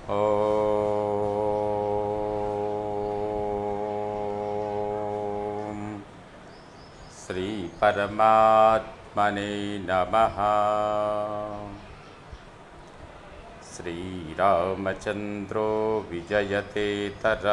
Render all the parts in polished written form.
ॐ श्री परमात्मने नमः। श्रीरामचन्द्रो विजयतेतराम्।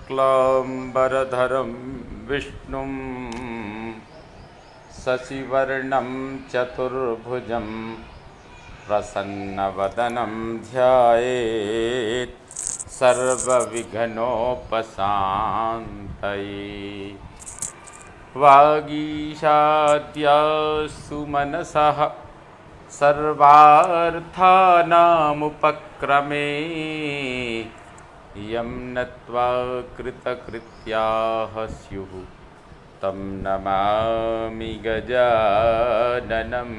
शुक्लाम्बरधरं विष्णुं शशिवर्णं चतुर्भुजं प्रसन्नवदनं ध्यायेत् सर्वविघ्नोपशान्तये। वागीशाद्यास्तु मनसः सर्वार्थानामुपक्रमे यं नत्वा कृतकृत्याः स्युः तं नमामि गजाननं।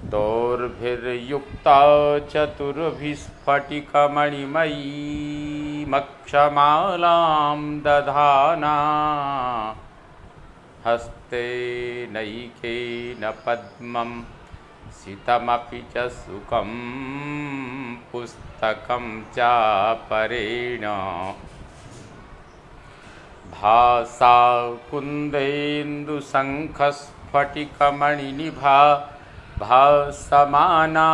दोर्भिर्युक्ता चतुर्भिस्फटिकमणिमयीमक्षमालां दधाना हस्ते नैकेन पद्मं सितमपि च सुखं पुस्तकं चापरेण भासा कुन्देन्दुशङ्खस्फटिकमणिनिभा भासमाना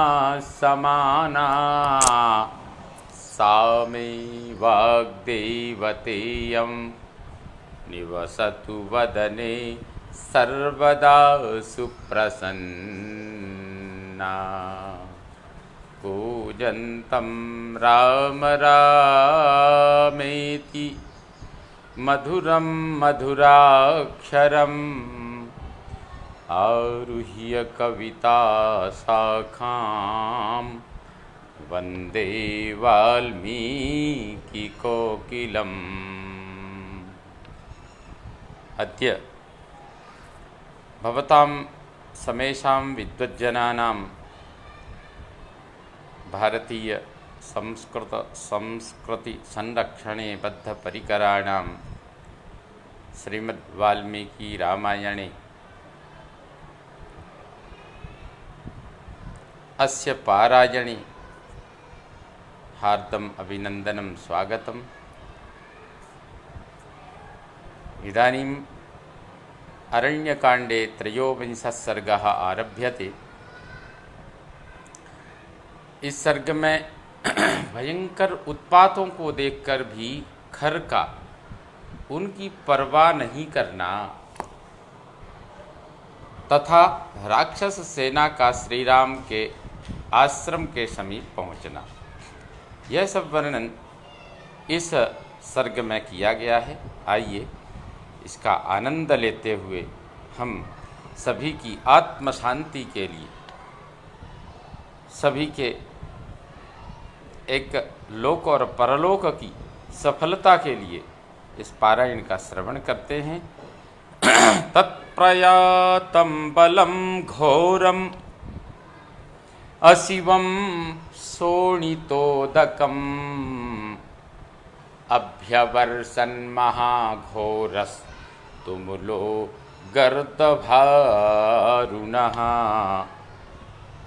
समाना सा मे वाग्देवतेयं निवसतु वदने सर्वदा सुप्रसन्ना। कूजन्तं राम रामेति मधुरं मधुराक्षरम् आरुह्य कविताशाखां वन्दे वाल्मीकिकोकिलम्। अद्य भवतां समेषां विद्वज्जनानां भारतीय संस्कृति संरक्षणे बद्धपरिकराणां श्रीमद् वाल्मीकि रामायणे अस्य पारायणे हार्दम् अभिनन्दनं स्वागतम्। इदानीम् अरण्यकाण्डे त्रयोविंशः सर्गः आरभ्यते। इस सर्ग में भयंकर उत्पातों को देखकर भी खर का उनकी परवाह नहीं करना तथा राक्षस सेना का श्री राम के आश्रम के समीप पहुंचना, यह सब वर्णन इस सर्ग में किया गया है। आइए इसका आनंद लेते हुए हम सभी की आत्म शांति के लिए, सभी के एक लोक और परलोक की सफलता के लिए इस पारायण का श्रवण करते हैं। तत्प्रयातं बलं घोरम अशिवं शोणितोदकम् अभ्यवर्षन् महाघोरस्तुमुलो गर्दभारुणः।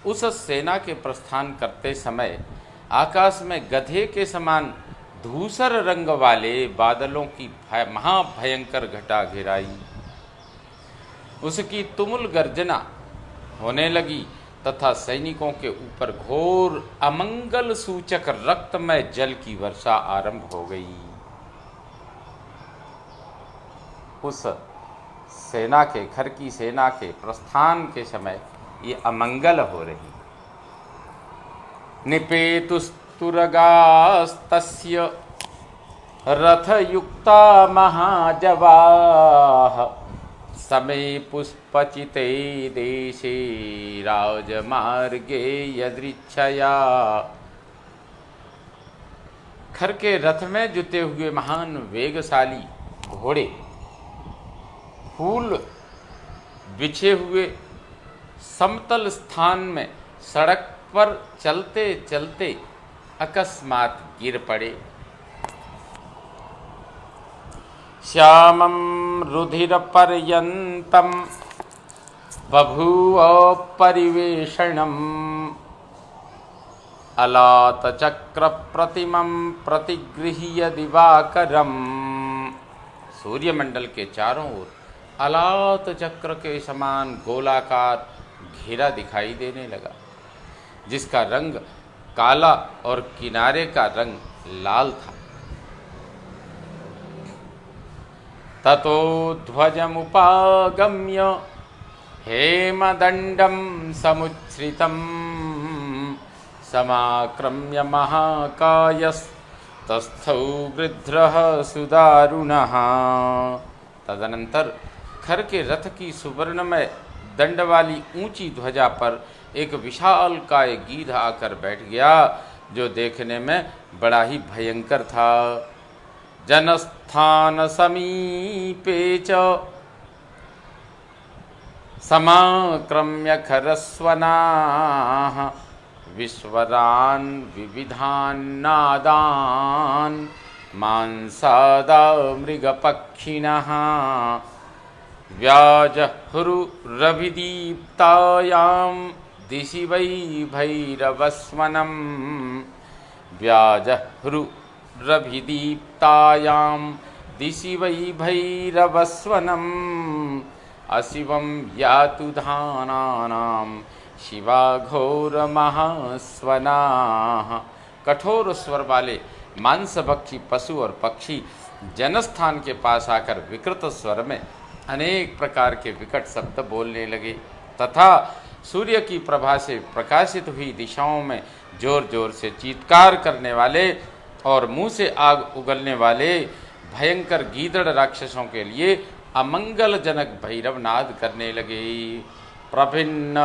उस सेना के प्रस्थान करते समय आकाश में गधे के समान धूसर रंग वाले बादलों की महाभयंकर घटा घिराई। उसकी तुमुल गर्जना होने लगी तथा सैनिकों के ऊपर घोर अमंगल सूचक रक्तमय जल की वर्षा आरंभ हो गई। उस सेना के खर की सेना के प्रस्थान के समय ये अमंगल हो रही। निपेतुस्तुरगास्तस्य रथयुक्ता महाजवाः समे पुष्पचिते देशे राजमार्गे यदृच्छया। खर के रथ में जुते हुए महान वेगशाली घोड़े फूल बिछे हुए समतल स्थान में सड़क पर चलते चलते अकस्मात गिर पड़े। श्यामं रुधिरपर्यन्तं बभूव परिवेषणम् अलातचक्रप्रतिमं प्रतिगृह्य दिवाकरम्। सूर्यमंडल के चारों ओर अलात चक्र के समान गोलाकार घेरा दिखाई देने लगा, जिसका रंग काला और किनारे का रंग लाल था। ततो ध्वजमुपागम्य हेमदण्डं समुच्छ्रितं समाक्रम्य महाकायस्तस्थौ गृध्रः सुदारुणः। तदनंतर खर के रथ की सुवर्णमय दंड वाली ऊंची ध्वजा पर एक विशाल काय गीध आकर बैठ गया, जो देखने में बड़ा ही भयंकर था। जनस्थान समीपे च समाक्रम्य खरस्वनाः विश्वरान् विविधान्नादान् मांसादा मृगपक्षिणः व्याजहुरुरभिदीप्तायां दिशि वै भैरवस्वनं व्याजहुरुरभिदीप्तायां दिशि वै भैरवस्वनं अशिवं यातु धानानां शिवाघोरमहास्वनाः। कठोर स्वर वाले मांसभक्षी पशु और पक्षी जनस्थान के पास आकर विकृत स्वर में अनेक प्रकार के विकट शब्द बोलने लगे तथा सूर्य की प्रभा से प्रकाशित हुई दिशाओं में जोर जोर से चीत्कार करने वाले और मुंह से आग उगलने वाले भयंकर गीदड़ राक्षसों के लिए अमंगलजनक भैरवनाद करने लगे। प्रभिन्न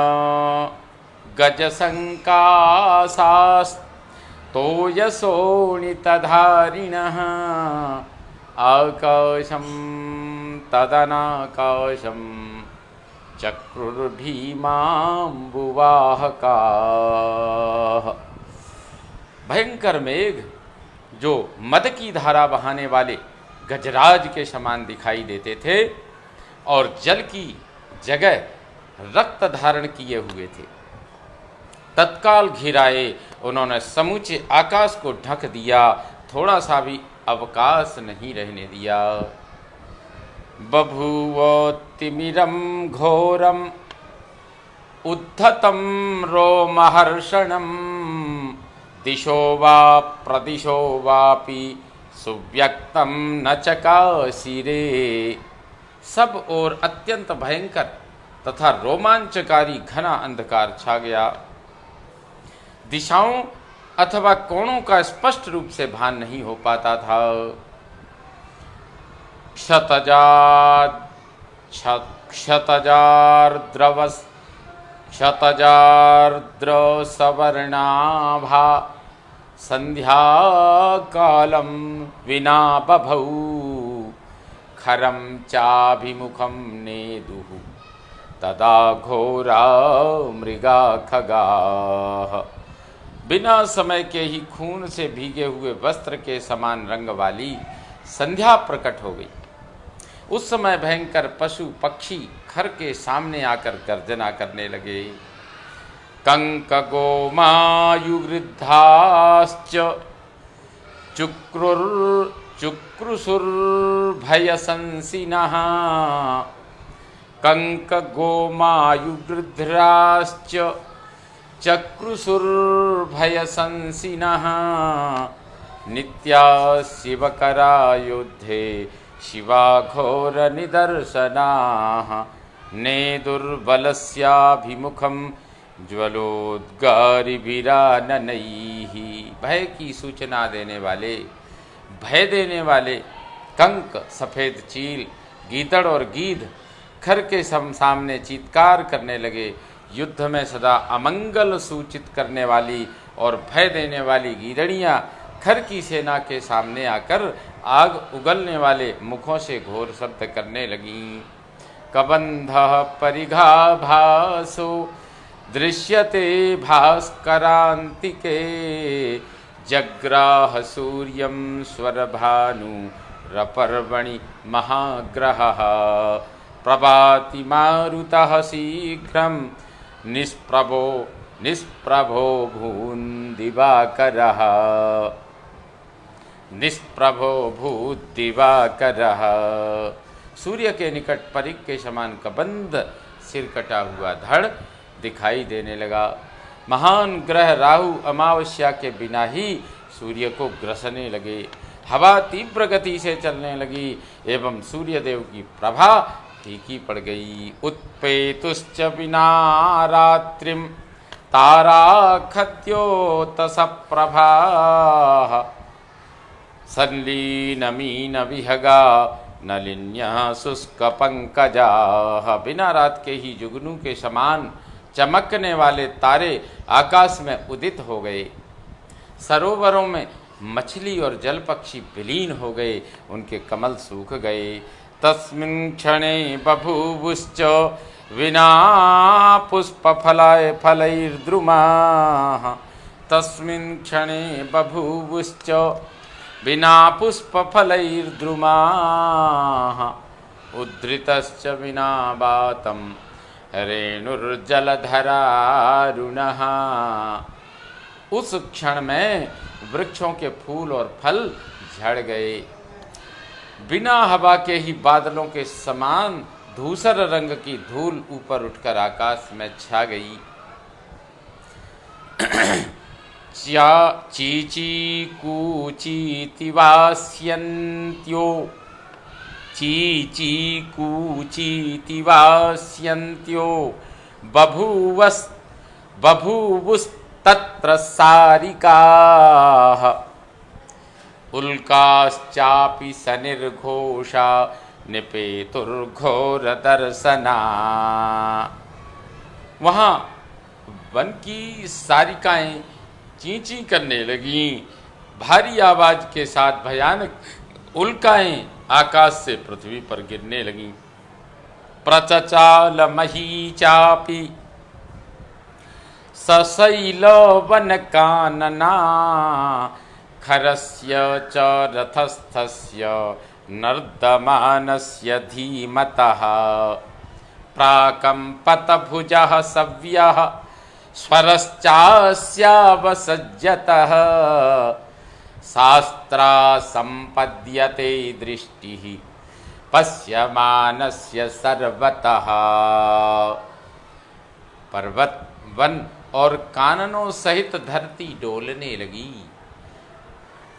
गजसंकासास्तोयशोणितधारिणः आकाशं तदनाकाशं चक्रुर्भीमाम्बुवाहकाः। भयंकर मेघ जो मद की धारा बहाने वाले गजराज के समान दिखाई देते थे और जल की जगह रक्त धारण किए हुए थे, तत्काल घिराए उन्होंने समूचे आकाश को ढक दिया, थोड़ा सा भी अवकाश नहीं रहने दिया। बभूवोत्तिमिरं घोरम उद्धतं रोमहर्षणं दिशो वा प्रदिशो वापि सुव्यक्तं न चकाशिरे। सब ओर अत्यंत भयंकर तथा रोमांचकारी घना अंधकार छा गया। दिशाओं अथवा कोणों का स्पष्ट रूप से भान नहीं हो पाता था। क्षतजार्द्र सवर्णाभा संध्याकालं विना बभौ खरं चाभिमुखं नेदुः तदा घोरा मृगा खगाः। बिना समय के ही खून से भीगे हुए वस्त्र के समान रंग वाली संध्या प्रकट हो गई। उस समय भयंकर पशु पक्षी खर के सामने आकर गर्जना करने लगे। कंक गोमायुवृद्धाश्च चुक्रुसुर्भयसंसिनः कंक गोमायुवृद्धाश्च चक्रुसुर्भयसंसिनः नित्या शिवकरा युद्धे शिवाघोरनिदर्शनाः नेदुर्बलस्याभिमुखं ज्वलोद्गारिभिराननैः। भय की सूचना देने वाले, भय देने वाले कंक सफ़ेद चील, गीदड़ और गीध खर के सामने चीत्कार करने लगे। युद्ध में सदा अमंगल सूचित करने वाली और भय देने वाली गीदड़ियाँ खर की सेना के सामने आकर आग उगलने वाले मुखों से घोर शब्द करने लगीं। कबंध परिघाभासो दृश्यते भास्करान्तिके जग्राह सूर्यं स्वरभानुरपर्वणि महाग्रहः प्रभाति मारुतः शीघ्रं निष्प्रभो भून्दिवाकरः सूर्य के निकट परिक के समान कबंद सिर कटा हुआ धड़ दिखाई देने लगा। महान ग्रह राहु अमावस्या के बिना ही सूर्य को ग्रसने लगे। हवा तीव्र गति से चलने लगी एवं सूर्यदेव की प्रभा फीकी पड़ गई। उत्पेतुश्च विना रात्रिम ताराखद्योतस प्रभा संलीनमीन विहगा नलिन्या शुष्क पंकजा। बिना रात के ही जुगनू के समान चमकने वाले तारे आकाश में उदित हो गए। सरोवरों में मछली और जल पक्षी विलीन हो गए, उनके कमल सूख गए। तस्मिन् क्षणे बभूवुश्च विना पुष्पफलाय फलैर्द्रुमाः तस्मिन् क्षणे बभूवुश्च विना पुष्पफलैर्द्रुमाः उद्धृतश्च विना वातं रेणुर्जलधरारुणः। उस क्षण में वृक्षों के फूल और फल झड़ गए। बिना हवा के ही बादलों के समान धूसर रंग की धूल ऊपर उठकर आकाश में छा गई। चीची कूचीति वास्यन्त्यो चीची कूचीति वास्यन्त्यो बभूवुस्तत्र सारिकाः उल्काश्चापि सनिर्घोषा निपेतुर्घोरदर्शना। वहाँ वन की सारिकाएं चींची करने लगीं। भारी आवाज के साथ भयानक उल्काएं आकाश से पृथ्वी पर गिरने लगीं। प्रचचाल महीचापि सशैल वन कानना खरस्य च रथस्थस्य नर्दमानस्य धीमतः प्राकम्पत भुजः सव्यः स्वरश्चास्यावसज्जतः शास्त्रा संपद्यते दृष्टिः पश्यमानस्य सर्वतः। पर्वत वन और काननों सहित धरती डोलने लगी।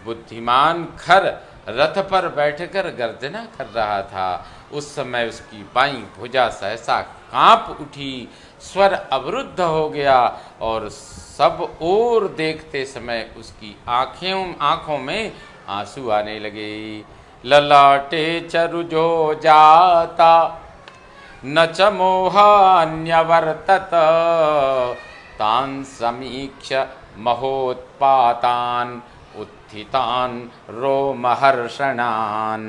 बुद्धिमान खर रथ पर बैठकर गर्जना कर रहा था। उस समय उसकी बाईं भुजा सहसा कांप उठी, स्वर अवरुद्ध हो गया और सब ओर देखते समय उसकी आंखों में आंसू आने लगे। ललाटे चरुजो जाता न च मोहान्यवर्तत तान् समीक्ष महोत्पातान् उत्थितान् रोमहर्षणान्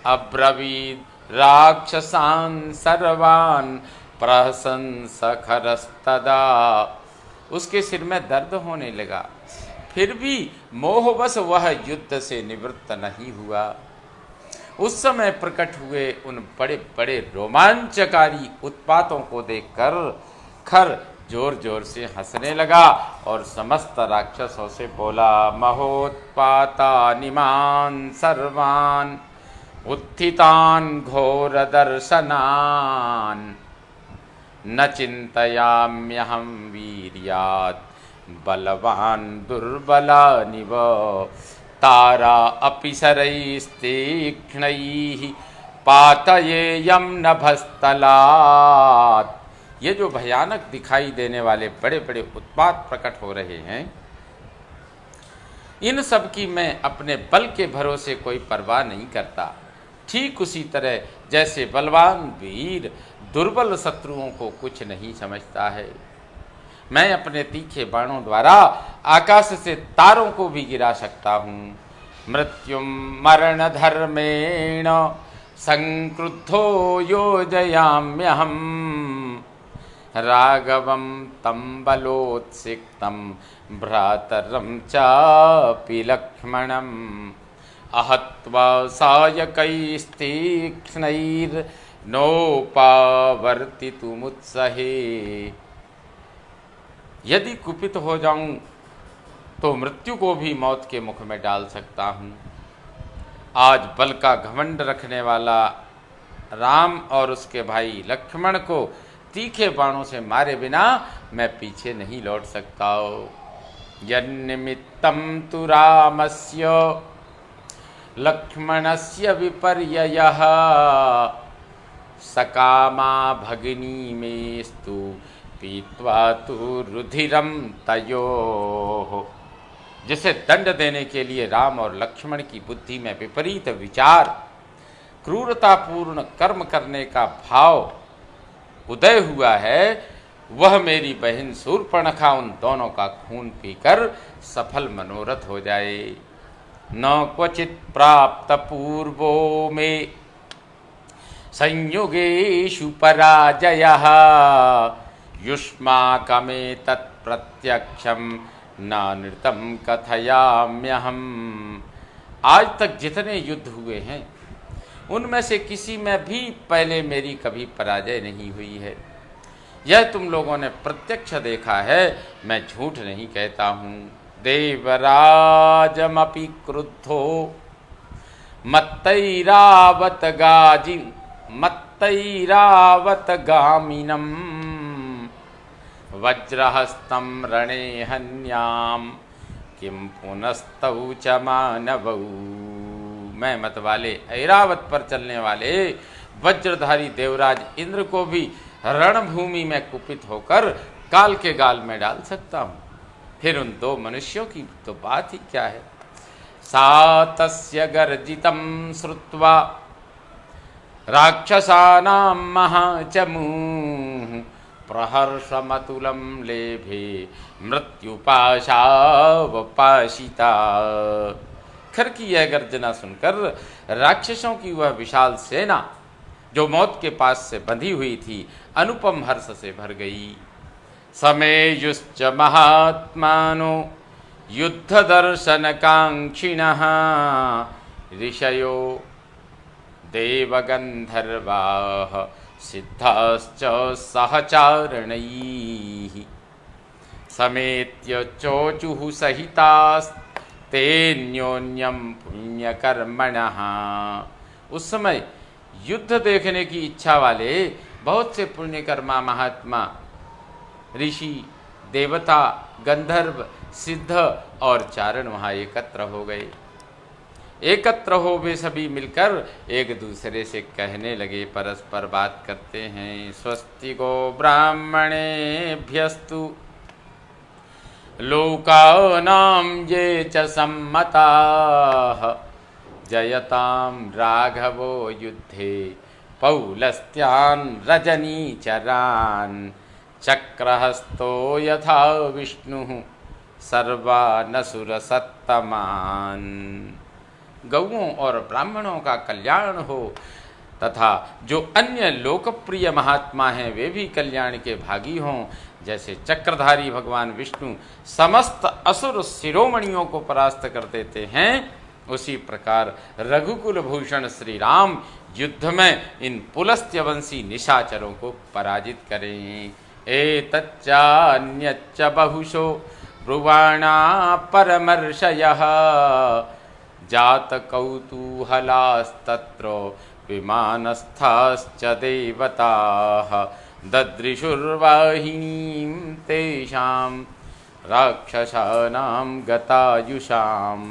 अब्रवीद् राक्षसान् सर्वान् प्रहसंसखरस्तदा। उसके सिर में दर्द होने लगा, फिर भी मोहवश वह युद्ध से निवृत्त नहीं हुआ। उस समय प्रकट हुए उन बड़े बड़े रोमांचकारी उत्पातों को देखकर खर जोर जोर से हंसने लगा और समस्त राक्षसों से बोला, महोत्पातानिमान् सर्वान् उत्थितान् घोरदर्शनान् न चिन्तयाम्यहं वीर्यात् बलवान् दुर्बलानिव तारा अपि शरैस्तीक्ष्णैः पातयेयं नभस्तलात्। ये जो भयानक दिखाई देने वाले बड़े बड़े उत्पात प्रकट हो रहे हैं, इन सब की मैं अपने बल के भरोसे कोई परवाह नहीं करता। ठीक उसी तरह जैसे बलवान वीर दुर्बल शत्रुओं को कुछ नहीं समझता है। मैं अपने तीखे बाणों द्वारा आकाश से तारों को भी गिरा सकता हूँ। मृत्युम मरण धर्मेण संक्रुद्धो योजयाम्यहम् राघवं तं बलोत्सिक्तं भ्रातरं चापि लक्ष्मणम् अहत्वा सायकैस्तीक्ष्णैर्नोपावर्तितुमुत्सहे। यदि कुपित हो जाऊं तो मृत्यु को भी मौत के मुख में डाल सकता हूँ। आज बल का घमंड रखने वाला राम और उसके भाई लक्ष्मण को तीखे बाणों से मारे बिना मैं पीछे नहीं लौट सकता। यन्निमित्तं तु रामस्य लक्ष्मणस्य विपर्ययः सकामा भगिनी मेस्तु पीत्वा तु रुधिरम तयोः। जिसे दंड देने के लिए राम और लक्ष्मण की बुद्धि में विपरीत विचार, क्रूरतापूर्ण कर्म करने का भाव उदय हुआ है, वह मेरी बहन शूर्पणखा उन दोनों का खून पीकर सफल मनोरथ हो जाए। न क्वचित प्राप्त पूर्वो में संयुगेषु पराजयः युष्माकमेतत् प्रत्यक्षं नानृतं कथयाम्यहम्। आज तक जितने युद्ध हुए हैं उनमें से किसी में भी पहले मेरी कभी पराजय नहीं हुई है। यह तुम लोगों ने प्रत्यक्ष देखा है, मैं झूठ नहीं कहता हूँ। देवराजमपि क्रुद्धो मत्तैरावत गामिनम् वज्रहस्तं रणे हन्याम किं पुनस्तौ च मानवौ। मैं मत वाले ऐरावत पर चलने वाले वज्रधारी देवराज इंद्र को भी रणभूमि में कुपित होकर काल के गाल में डाल सकता हूँ, फिर उन दो मनुष्यों की तो बात ही क्या है। सा तस्य गर्जितं श्रुत्वा राक्षसानां महाचमूः प्रहर्षमतुलं लेभे मृत्युपाशावपाशिता। खर की यह गर्जना सुनकर राक्षसों की वह विशाल सेना जो मौत के पास से बंधी हुई थी अनुपम हर्ष से भर गई। समेयुश्च महात्मानो युद्ध दर्शन कांक्षिणः ऋषयो देवगंधर्वाः सिद्धाश्च सहचारणैः समेत्य चोचुः सहितास्तेऽन्योन्यं पुण्यकर्मणः। उस समय युद्ध देखने की इच्छा वाले बहुत से पुण्यकर्मा महात्मा, ऋषि, देवता, गंधर्व, सिद्ध और चारण वहाँ एकत्र हो गए। एकत्र हो वे सभी मिलकर एक दूसरे से कहने लगे, परस्पर बात करते हैं। स्वस्ति गो ब्राह्मणेभ्यस्तु लोकानां ये च सम्मताः जयतां राघवो युद्धे पौलस्त्यान् रजनीचरान् चक्रहस्तो यथा विष्णुः सर्वानसुरसत्तमान्। गौओं और ब्राह्मणों का कल्याण हो तथा जो अन्य लोकप्रिय महात्मा हैं वे भी कल्याण के भागी हों। जैसे चक्रधारी भगवान विष्णु समस्त असुर शिरोमणियों को परास्त कर देते हैं, उसी प्रकार रघुकुल भूषण श्री राम युद्ध में इन पुलस्त्यवंशी निशाचरों को पराजित करें। एतच्चान्यच्च बहुशो ब्रुवाणा परमर्षयः जात कौतूहलास्तत्र विमानस्थाश्च देवताः ददृशुर्वाहिनीं तेषां राक्षसानां गतायुषाम्।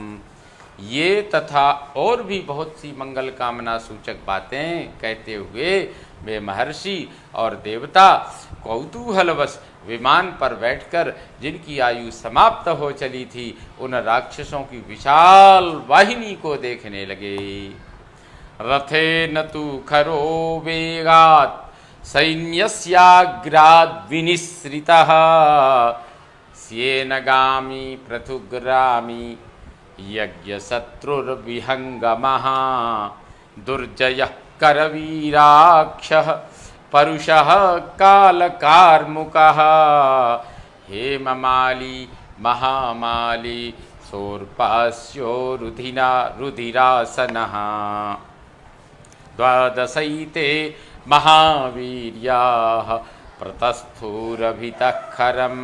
ये तथा और भी बहुत सी मंगल कामना सूचक बातें कहते हुए वे महर्षि और देवता कौतूहलवश विमान पर बैठकर जिनकी आयु समाप्त हो चली थी उन राक्षसों की विशाल वाहिनी को देखने लगे। रथेन तु खरो वेगात् सैन्यस्याग्राद् विनिसृतः स्येनगामी पृथुग्रामी यज्ञशत्रुर्विहङ्गमः दुर्जयः करवीराक्षः परुषः कालकार्मुकः हेममाली महामाली शूर्पास्यो रुधिरासनः द्वादशैते महावीर्याः प्रतस्थूरभितः खरम।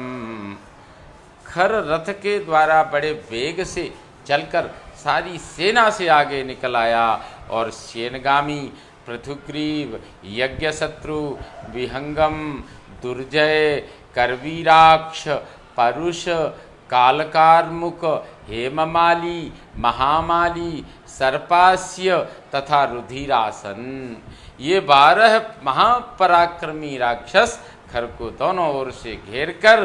खर रथ के द्वारा बड़े वेग से चलकर सारी सेना से आगे निकल आया और सेनगामी पृथुग्रीव यज्ञशत्रु विहंगम दुर्जय करवीराक्ष परुष कालकारमुक हेममाली महामाली सर्पास्य तथा रुधिरासन ये 12 महापराक्रमी राक्षस खर को दोनों ओर से घेरकर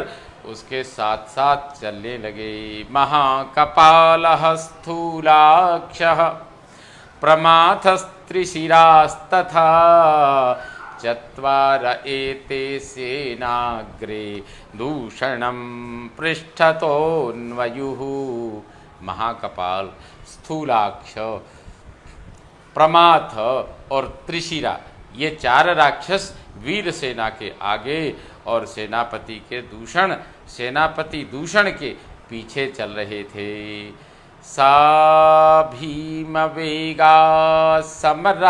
उसके साथ साथ चलने लगे। महाकपालः स्थूलाक्षः प्रमाथस्त्रिशिरास्तथा चत्वार एते सेनाग्रे दूषणं पृष्ठतोऽन्वयुः। महाकपाल, स्थूलाक्ष, प्रमाथ और त्रिशिरा ये 4 राक्षस वीर सेना के आगे और सेनापति दूषण के पीछे चल रहे थे। सा भीम वेगा समराभिकांक्षिणी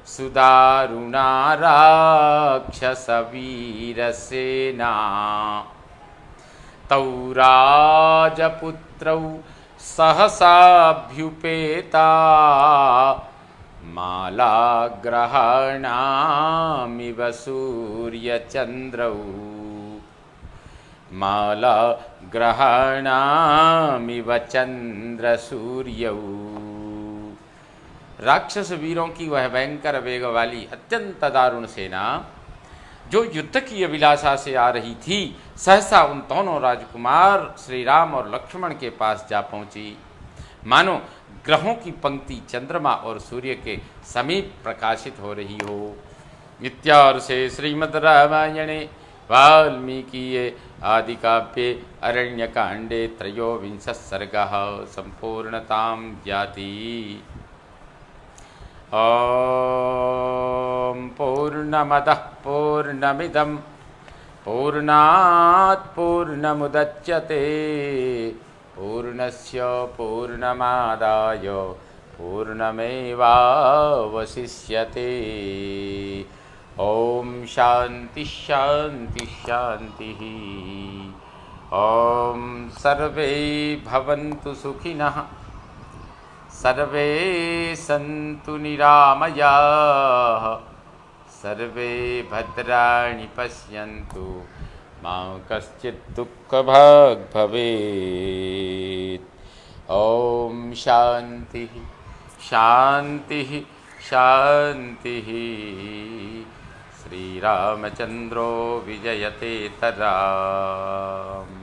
सुदारुणा राक्षस वीर सेना तौ राजपुत्रौ सहसाभ्युपेता मालाग्रहणामिव सूर्यचन्द्रौ मालाग्रहणामिव चंद्रसूर्यौ। राक्षस वीरों की वह भयंकर वेग वाली अत्यंत दारुण सेना जो युद्ध की अभिलाषा से आ रही थी सहसा उन दोनों राजकुमार श्री राम और लक्ष्मण के पास जा पहुंची। मानो ग्रहों की पंक्ति चंद्रमा और सूर्य के समीप प्रकाशित हो रही हो। इत्यार्षे श्रीमद् रामायणे वाल्मीकीये आदिकाव्ये अरण्यकाण्डे त्रयोविंशः सर्गः सम्पूर्णतां याति। ॐ पूर्णमदः पूर्णमिदं पूर्णात् पूर्णमुदच्यते पूर्णस्य पूर्णमादाय पूर्णमेवावशिष्यते। ॐ शान्ति शान्ति शान्तिः। ॐ सर्वे भवन्तु सुखिनः सर्वे सन्तु निरामयाः सर्वे भद्राणि पश्यन्तु मा कश्चित् दुःखभाग् भवेत्। ॐ शान्तिः शान्तिः शान्तिः। श्रीरामचन्द्रो विजयते तराम्।